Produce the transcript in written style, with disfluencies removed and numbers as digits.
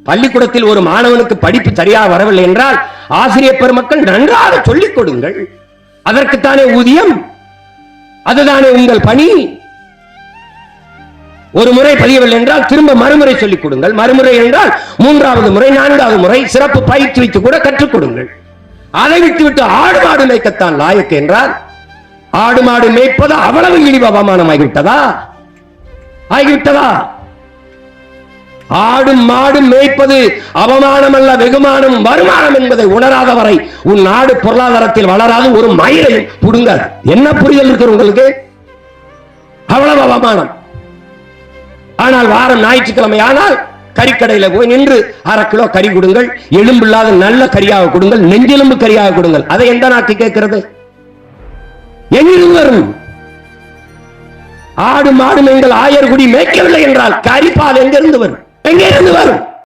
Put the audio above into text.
பள்ளிக்கூடத்தில் ஒரு மாணவனுக்கு படிப்பு சரியாக வரவில்லை என்றால் ஆசிரியர் பெருமக்கள் நன்றாக சொல்லிக் கொடுங்கள். அதற்குத்தானே ஊதியம், அதுதானே உங்கள் பணி. ஒரு முறை பதியவில்லை என்றால் திரும்ப மறுமுறை சொல்லிக் கொடுங்கள். மறுமுறை என்றால் 3வது முறை 4வது முறை சிறப்பு பயிற்சி வைத்து கூட கற்றுக் கொடுங்கள். அதை விட்டுவிட்டு ஆடு மாடு மேய்க்கத்தான் லாயக்கு என்றால் ஆடு மாடு மேய்ப்பது அவ்வளவு இழிவு அவமானம் ஆகிவிட்டதா? ஆடு மாடு மேய்ப்பது அவமானம் அல்ல, வெகுமானம், வருமானம் என்பதை உணராத வரை உன் நாடு பொருளாதாரத்தில் வளராது, ஒரு மயிரையும் புடுங்காது. என்ன புரிதல் இருக்கிற உங்களுக்கு? அவ்வளவு அவமானம். ஆனால் வாரம் ஞாயிற்றுக்கிழமை ஆனால் கறிக்கடையில் போய் நின்று 1/2 கிலோ கறி கொடுங்கள், எலும்பில்லாத நல்ல கறியாக கொடுங்கள், நெஞ்செலும்பு கறியாக கொடுங்கள். அதை எந்த நாக்கு கேட்கிறது? எங்கிருந்து வரும்? ஆடு மாடு எங்கள் ஆயர்குடி மேய்க்கவில்லை என்றால் கறிப்பால் எங்கிருந்து வரும்? எங்கிருந்து வரும்?